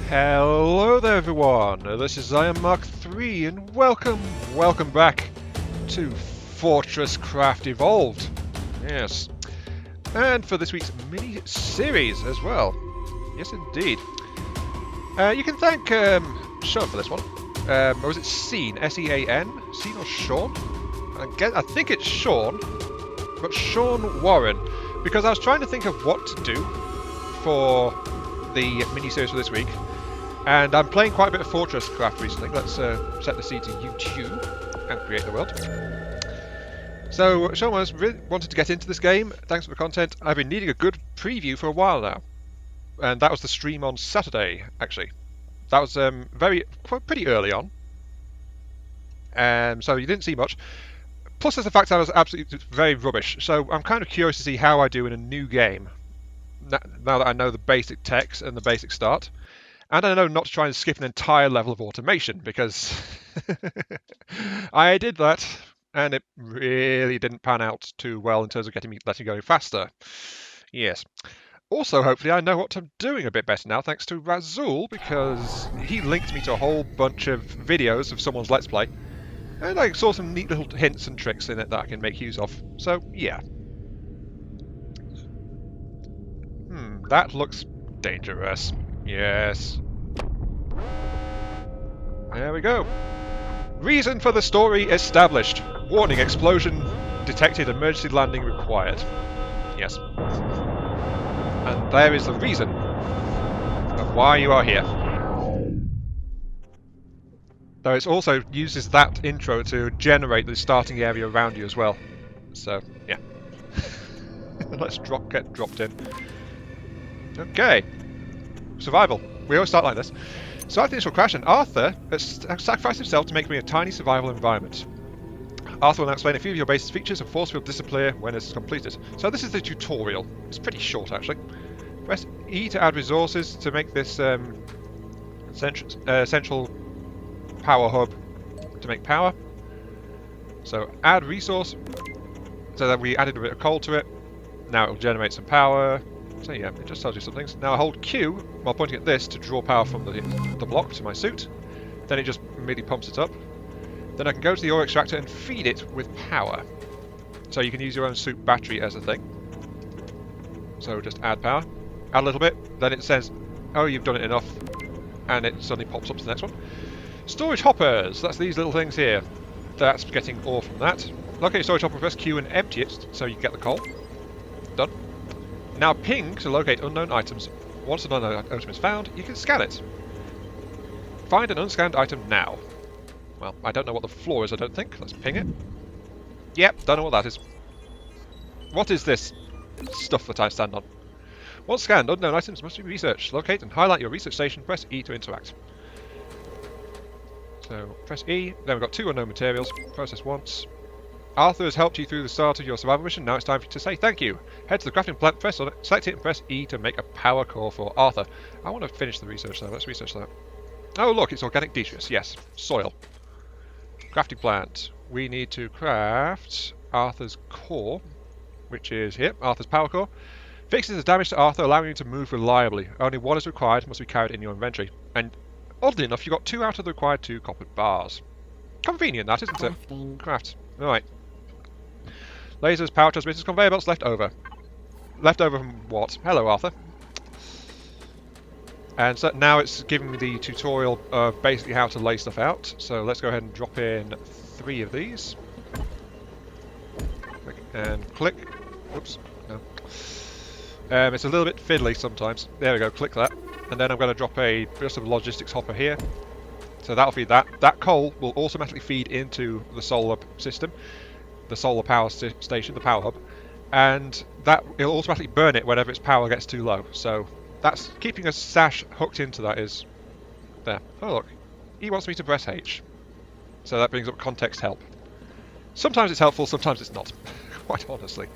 Hello there everyone, this is I am Mark 3 and welcome back to FortressCraft Evolved. Yes, and for this week's mini-series as well. Yes indeed. You can thank Sean for this one. Or was it Sean? S-E-A-N? Sean or Sean? I think it's Sean, but Sean Warren, because I was trying to think of what to do for the mini-series for this week. And I'm playing quite a bit of FortressCraft recently. Let's set the seed to YouTube and create the world. So, Sean was really wanted to get into this game. Thanks for the content. I've been needing a good preview for a while now. And that was the stream on Saturday, actually. That was pretty early on. So you didn't see much. Plus there's the fact that I was absolutely very rubbish. So I'm kind of curious to see how I do in a new game. Now that I know the basic text and the basic start. And I know not to try and skip an entire level of automation, because I did that, and it really didn't pan out too well in terms of letting me go faster. Yes. Also, hopefully, I know what I'm doing a bit better now, thanks to Razul, because he linked me to a whole bunch of videos of someone's Let's Play, and I saw some neat little hints and tricks in it that I can make use of. So, yeah. That looks dangerous. Yes. There we go. Reason for the story established. Warning, explosion detected, emergency landing required. Yes. And there is the reason of why you are here. Though it also uses that intro to generate the starting area around you as well. So, yeah. Let's get dropped in. Okay. Survival. We always start like this. So after the initial crash, and Arthur sacrificed himself to make me a tiny survival environment. Arthur will now explain a few of your basic features, and Force will disappear when it's completed. So this is the tutorial. It's pretty short, actually. Press E to add resources to make this central power hub to make power. So add resource, so that we added a bit of coal to it. Now it will generate some power. So yeah, it just tells you some things. Now I hold Q while pointing at this to draw power from the block to my suit. Then it just immediately pumps it up. Then I can go to the ore extractor and feed it with power. So you can use your own suit battery as a thing. So just add power. Add a little bit. Then it says, oh, you've done it enough. And it suddenly pops up to the next one. Storage hoppers. That's these little things here. That's getting ore from that. Locate storage hopper, press Q and empty it so you get the coal. Done. Now ping to locate unknown items. Once an unknown item is found, you can scan it. Find an unscanned item now. Well, I don't know what the floor is, I don't think. Let's ping it. Yep, don't know what that is. What is this stuff that I stand on? Once scanned, unknown items must be researched. Locate and highlight your research station. Press E to interact. So, press E. Then we've got 2 unknown materials. Process once. Arthur has helped you through the start of your survival mission. Now it's time for you to say thank you. Head to the crafting plant, press on it, select it, and press E to make a power core for Arthur. I want to finish the research though. Let's research that. Oh look, it's organic detritus. Yes, soil. Crafting plant. We need to craft Arthur's core, which is here. Arthur's power core. Fixes the damage to Arthur, allowing you to move reliably. Only one is required. Must be carried in your inventory. And oddly enough, you got 2 out of the required 2 copper bars. Convenient, that isn't it? Craft. All right. Lasers, power transmitters, conveyor belts left over. Left over from what? Hello, Arthur. And so now it's giving me the tutorial of basically how to lay stuff out. So let's go ahead and drop in 3 of these. Click and click. Oops. No. It's a little bit fiddly sometimes. There we go. Click that. And then I'm going to drop just a logistics hopper here. So that'll feed that. That coal will automatically feed into the solar system. The solar power station, the power hub, and that it'll automatically burn it whenever its power gets too low. So that's keeping a sash hooked into that is there. Oh look, he wants me to press H, so that brings up context help. Sometimes it's helpful, sometimes it's not, quite honestly.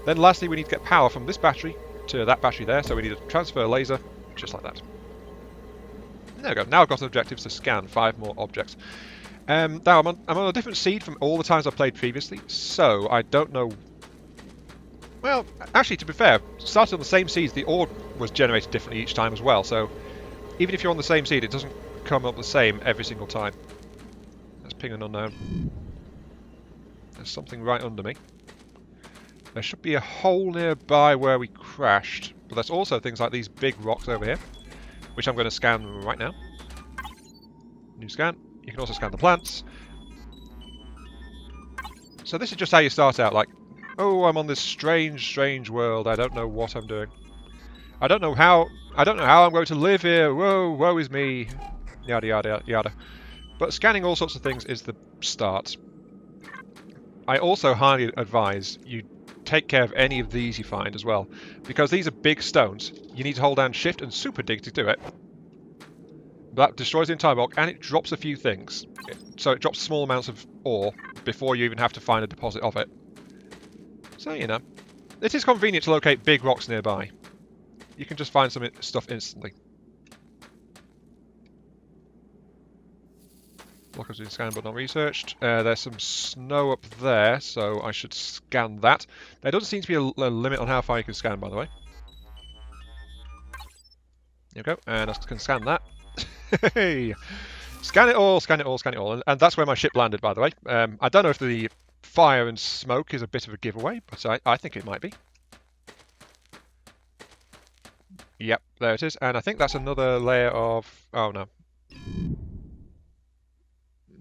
Then lastly, we need to get power from this battery to that battery there, so we need a transfer laser, just like that. There we go. Now I've got objectives to scan 5 more objects. Now I'm on a different seed from all the times I've played previously, so I don't know. Well, actually, to be fair, starting on the same seeds, the ore was generated differently each time as well. So even if you're on the same seed, it doesn't come up the same every single time. Let's ping an unknown. There's something right under me. There should be a hole nearby where we crashed, but there's also things like these big rocks over here, which I'm going to scan right now. New scan. You can also scan the plants. So this is just how you start out, like, oh, I'm on this strange, strange world. I don't know what I'm doing. I don't know how I'm going to live here. Whoa, woe is me. Yada, yada, yada. But scanning all sorts of things is the start. I also highly advise you take care of any of these you find as well, because these are big stones. You need to hold down shift and super dig to do it. That destroys the entire block, and it drops a few things. So it drops small amounts of ore before you even have to find a deposit of it. So, you know, it is convenient to locate big rocks nearby. You can just find some stuff instantly. Block has been scanned but not researched. There's some snow up there, so I should scan that. There doesn't seem to be a limit on how far you can scan, by the way. There we go, and I can scan that. Hey! Scan it all, scan it all, scan it all. And that's where my ship landed, by the way. I don't know if the fire and smoke is a bit of a giveaway, but I think it might be. Yep, there it is. And I think that's another layer of... Oh, no.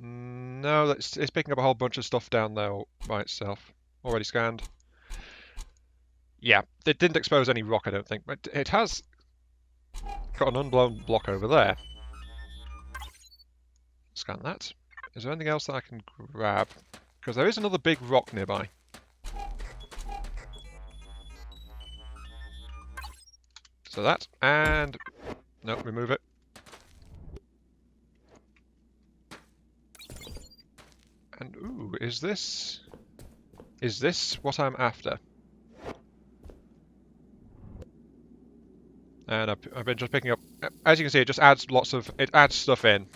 No, it's picking up a whole bunch of stuff down there by itself. Already scanned. Yeah, it didn't expose any rock, I don't think. But it has got an unblown block over there. Scan that. Is there anything else that I can grab? Because there is another big rock nearby. So that, and... No, remove it. And, ooh, is this what I'm after? And I've been just picking up... As you can see, it just adds lots of... It adds stuff in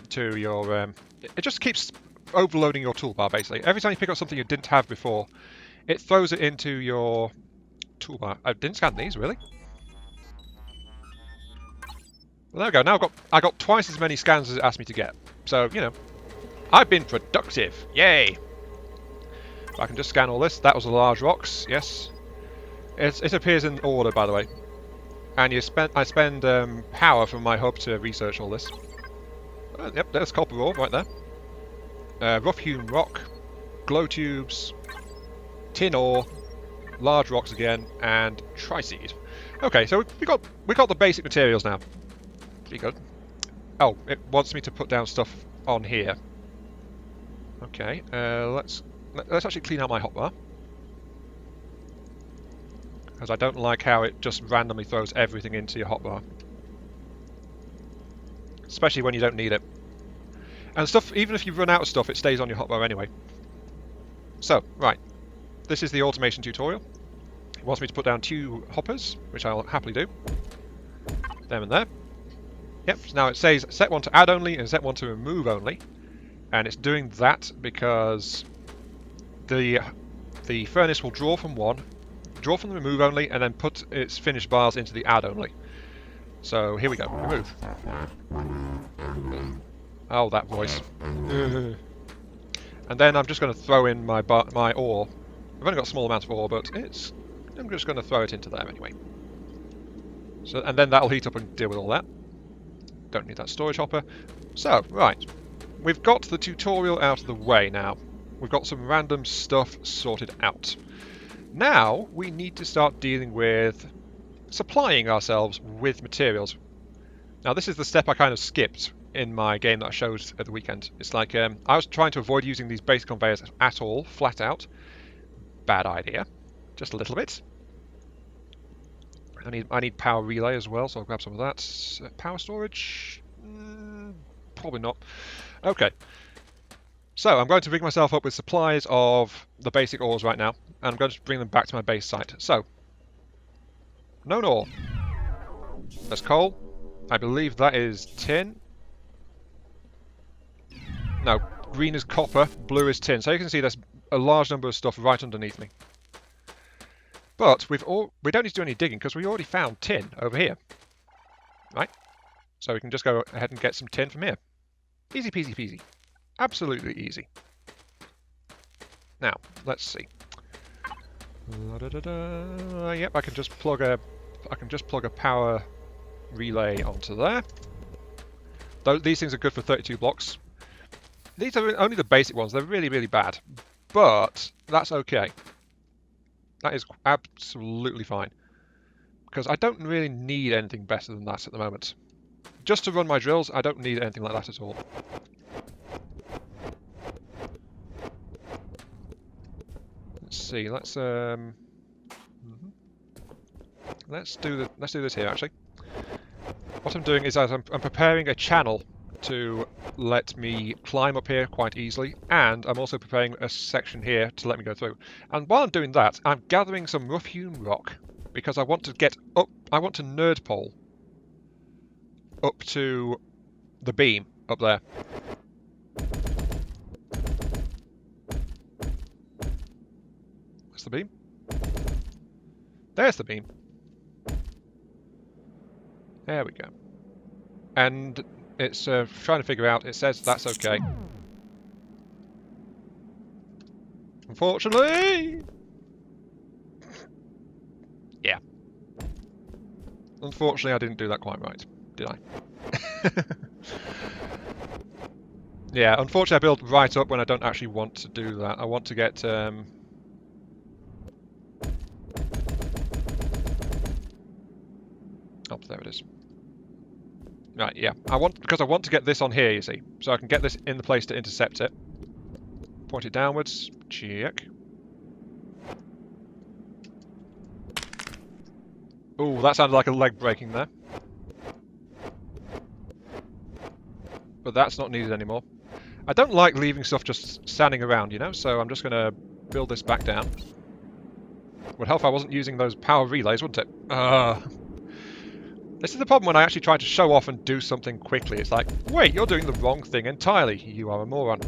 to your... it just keeps overloading your toolbar, basically. Every time you pick up something you didn't have before, it throws it into your toolbar. I didn't scan these, really? Well, there we go. Now I got twice as many scans as it asked me to get. So, you know, I've been productive. Yay! I can just scan all this. That was the large rocks. Yes. It appears in order, by the way. And I spend power from my hub to research all this. Yep, there's copper ore right there. Rough-hewn rock, glow tubes, tin ore, large rocks again, and triseed. Okay, so we got the basic materials now. Pretty good. Oh, it wants me to put down stuff on here. Okay, let's actually clean out my hotbar, because I don't like how it just randomly throws everything into your hotbar, especially when you don't need it. And stuff, even if you run out of stuff, it stays on your hotbar anyway. So, right, this is the automation tutorial. It wants me to put down 2 hoppers, which I'll happily do. Them and there. Yep, so now it says set one to add only and set one to remove only. And it's doing that because the furnace will draw from one, draw from the remove only, and then put its finished bars into the add only. So here we go, remove. Oh, that voice. And then I'm just going to throw in my ore. I've only got a small amount of ore, but I'm just going to throw it into there anyway. So, and then that'll heat up and deal with all that. Don't need that storage hopper. So, right. We've got the tutorial out of the way now. We've got some random stuff sorted out. Now, we need to start dealing with supplying ourselves with materials. Now, this is the step I kind of skipped in my game that I showed at the weekend. It's like, I was trying to avoid using these base conveyors at all, flat out. Bad idea. Just a little bit. I need power relay as well, so I'll grab some of that. Power storage? Probably not. Okay. So I'm going to rig myself up with supplies of the basic ores right now, and I'm going to bring them back to my base site. So, known ore. That's coal. I believe that is tin. No, green is copper, blue is tin. So you can see there's a large number of stuff right underneath me. But we don't need to do any digging because we already found tin over here. Right? So we can just go ahead and get some tin from here. Easy peasy peasy. Absolutely easy. Now, let's see. Yep, I can just plug a power relay onto there. These things are good for 32 blocks. These are only the basic ones. They're really, really bad. But that's okay. That is absolutely fine. Because I don't really need anything better than that at the moment. Just to run my drills, I don't need anything like that at all. Let's see. Let's do this here actually. What I'm doing is I'm preparing a channel to let me climb up here quite easily, and I'm also preparing a section here to let me go through. And while I'm doing that, I'm gathering some rough-hewn rock because I want to get up. I want to nerd pole up to the beam up there. What's the beam? There's the beam. There we go. And it's trying to figure out, it says that's okay. Unfortunately! Yeah. Unfortunately, I didn't do that quite right, did I? Yeah, unfortunately I built right up when I don't actually want to do that. I want to get... Oh, there it is. Right, yeah. Because I want to get this on here, you see. So I can get this in the place to intercept it. Point it downwards. Check. Ooh, that sounded like a leg breaking there. But that's not needed anymore. I don't like leaving stuff just standing around, you know, so I'm just going to build this back down. Would help if I wasn't using those power relays, wouldn't it? This is the problem when I actually try to show off and do something quickly. It's like, wait, you're doing the wrong thing entirely. You are a moron.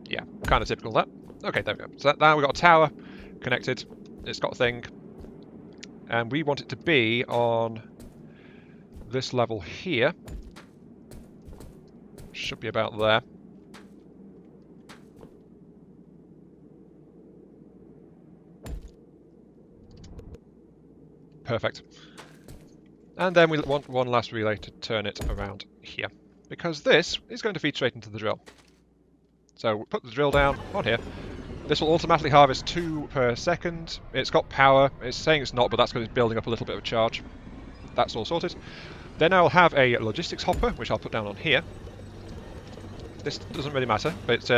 Yeah, kind of typical that. Okay, there we go. So now we've got a tower connected. It's got a thing. And we want it to be on this level here. Should be about there. Perfect. And then we want one last relay to turn it around here. Because this is going to feed straight into the drill. So we'll put the drill down on here. This will automatically harvest 2 per second. It's got power. It's saying it's not, but that's because it's building up a little bit of charge. That's all sorted. Then I'll have a logistics hopper, which I'll put down on here. This doesn't really matter, but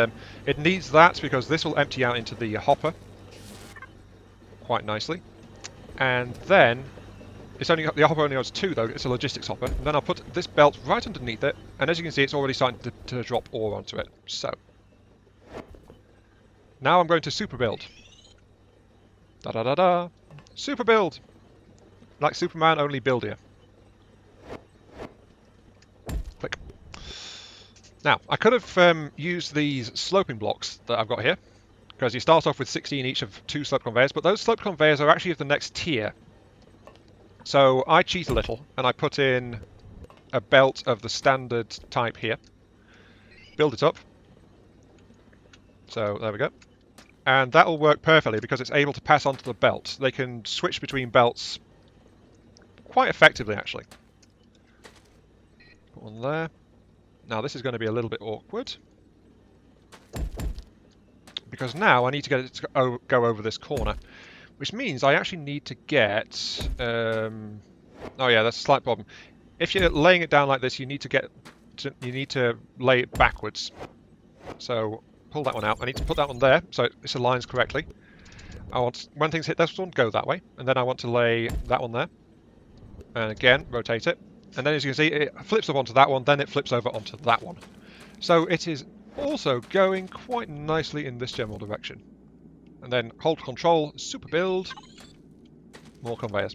it needs that because this will empty out into the hopper quite nicely. And then the hopper only has 2 though. It's a logistics hopper. And then I'll put this belt right underneath it, and as you can see, it's already starting to drop ore onto it. So now I'm going to super build. Da da da da. Super build. Like Superman, only buildier. Click. Now, I could have used these sloping blocks that I've got here, because you start off with 16 each of 2 slope conveyors, but those slope conveyors are actually of the next tier. So I cheat a little, and I put in a belt of the standard type here. Build it up. So there we go. And that will work perfectly because it's able to pass onto the belt. They can switch between belts quite effectively, actually. Put one there. Now this is going to be a little bit awkward. Because now I need to get it to go over this corner. Which means I actually need to get... oh yeah, that's a slight problem. If you're laying it down like this, you need to lay it backwards. So pull that one out. I need to put that one there so it aligns correctly. I want, when things hit this one, go that way. And then I want to lay that one there. And again, rotate it. And then as you can see, it flips up onto that one, then it flips over onto that one. So it is also going quite nicely in this general direction. And then hold control, super build, more conveyors.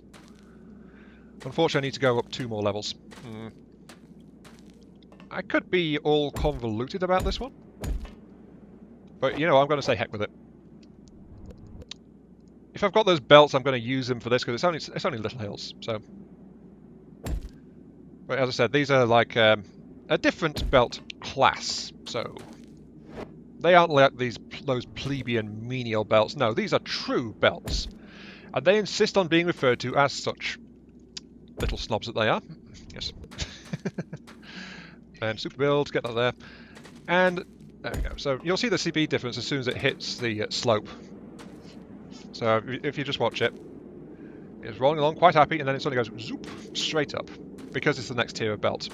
Unfortunately, I need to go up 2 more levels. I could be all convoluted about this one. But, you know, I'm going to say heck with it. If I've got those belts, I'm going to use them for this, because it's only little hills, so... But as I said, these are like a different belt class, so they aren't like those plebeian menial belts. No, these are true belts, and they insist on being referred to as such. Little snobs that they are. Yes. And super build, get that there. And there we go. So you'll see the speed difference as soon as it hits the slope. So if you just watch it, it's rolling along quite happy, and then it suddenly goes zoop, straight up, because it's the next tier of belt.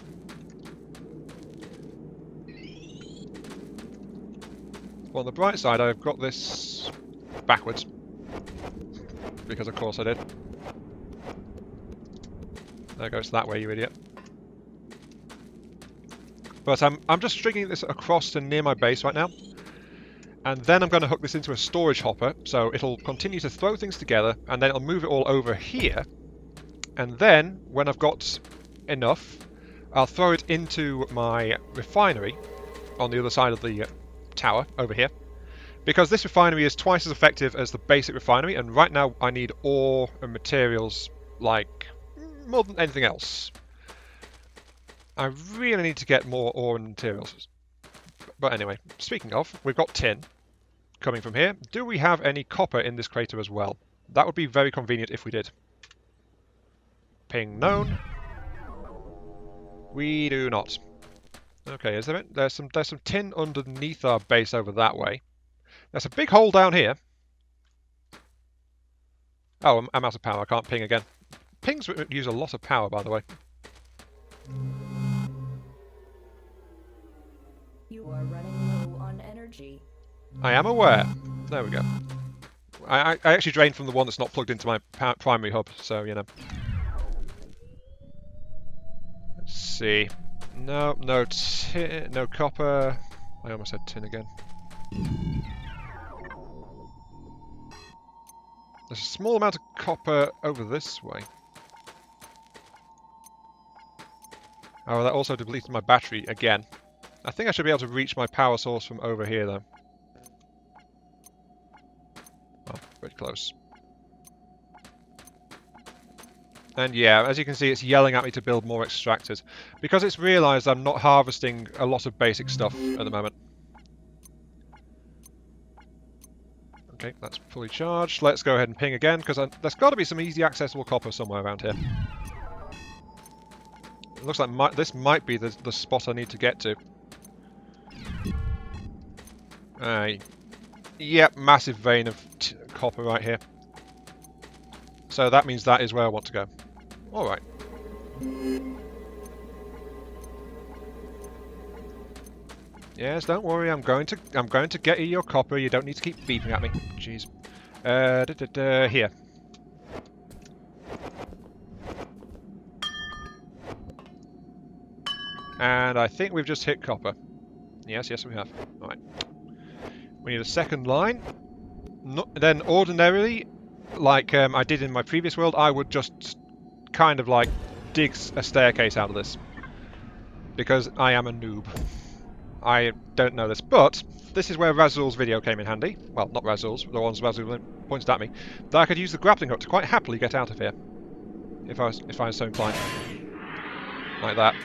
Well, on the bright side, I've got this backwards, because of course I did. There goes that way, you idiot. But I'm just stringing this across to near my base right now. And then I'm going to hook this into a storage hopper, so it'll continue to throw things together, and then it'll move it all over here. And then, when I've got enough, I'll throw it into my refinery on the other side of the tower, over here. Because this refinery is twice as effective as the basic refinery, and right now I need ore and materials, like, more than anything else. I really need to get more ore and materials. But anyway, speaking of, we've got tin coming from here. Do we have any copper in this crater as well? That would be very convenient if we did. Ping known. We do not. Okay, is there it? There's some tin underneath our base over that way. There's a big hole down here. Oh, I'm out of power. I can't ping again. Pings use a lot of power, by the way. You are running low on energy. I am aware. There we go. I actually drained from the one that's not plugged into my primary hub, so, you know. Let's see. No tin, no copper. I almost said tin again. There's a small amount of copper over this way. Oh, that also depleted my battery again. I think I should be able to reach my power source from over here, though. Oh, pretty close. And yeah, as you can see, it's yelling at me to build more extractors. Because it's realised I'm not harvesting a lot of basic stuff at the moment. Okay, that's fully charged. Let's go ahead and ping again, because there's got to be some easy accessible copper somewhere around here. It looks like this might be the spot I need to get to. Yep, massive vein of copper right here. So that means that is where I want to go. Alright. Yes, don't worry, I'm going to get you your copper. You don't need to keep beeping at me. Jeez. Here. And I think we've just hit copper. Yes, we have. Alright. We need a second line. Then ordinarily, like I did in my previous world, I would just kind of like dig a staircase out of this. Because I am a noob. I don't know this, but this is where Razul's video came in handy. Well, not Razul's, the ones Razul pointed at me. That I could use the grappling hook to quite happily get out of here. If I was so inclined. Like that.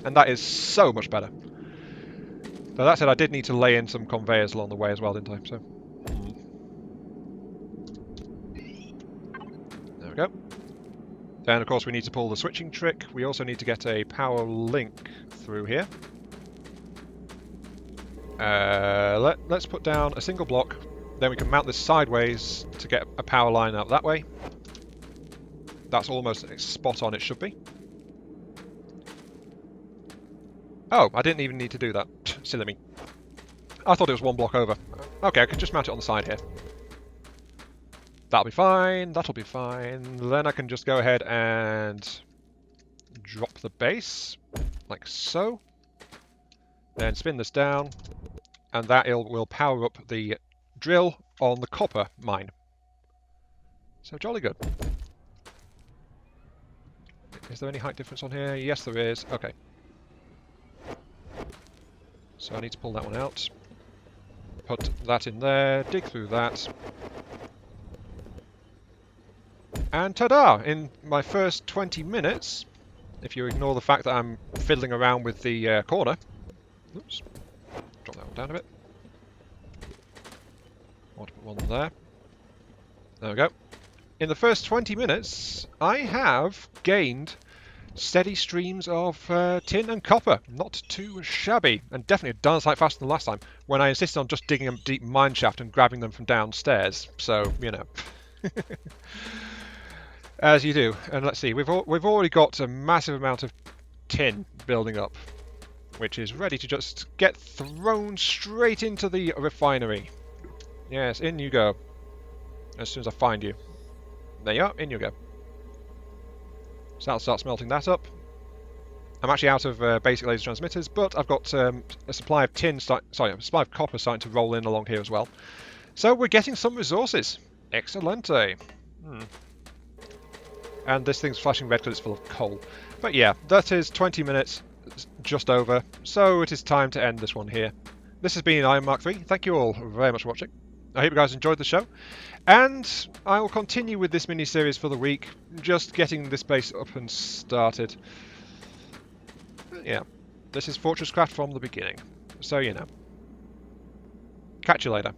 And that is so much better. But that said, I did need to lay in some conveyors along the way as well, didn't I? So, there we go. Then, of course, we need to pull the switching trick. We also need to get a power link through here. Let's put down a single block. Then we can mount this sideways to get a power line out that way. That's almost spot on, it should be. Oh, I didn't even need to do that. Silly me. I thought it was one block over. Okay, I could just mount it on the side here. That'll be fine, that'll be fine. Then I can just go ahead and drop the base, like so. Then spin this down, and that will power up the drill on the copper mine. So jolly good. Is there any height difference on here? Yes, there is. Okay. So I need to pull that one out. Put that in there, dig through that. And ta-da! In my first 20 minutes, if you ignore the fact that I'm fiddling around with the corner. Oops. Drop that one down a bit. I want to put one there. There we go. In the first 20 minutes, I have gained steady streams of tin and copper. Not too shabby, and definitely a darn sight faster than last time, when I insisted on just digging a deep mine shaft and grabbing them from downstairs. So, you know. As you do. And let's see, we've already got a massive amount of tin building up, which is ready to just get thrown straight into the refinery. Yes, in you go. As soon as I find you. There you are, in you go. So I'll start smelting that up. I'm actually out of basic laser transmitters, but I've got a supply of tin, a supply of copper starting to roll in along here as well. So we're getting some resources. Excelente. And this thing's flashing red because it's full of coal. But yeah, that is 20 minutes, just over. So it is time to end this one here. This has been Iron Mark 3. Thank you all very much for watching. I hope you guys enjoyed the show. And I will continue with this mini-series for the week, just getting this base up and started. Yeah, this is FortressCraft from the beginning. So, you know. Catch you later.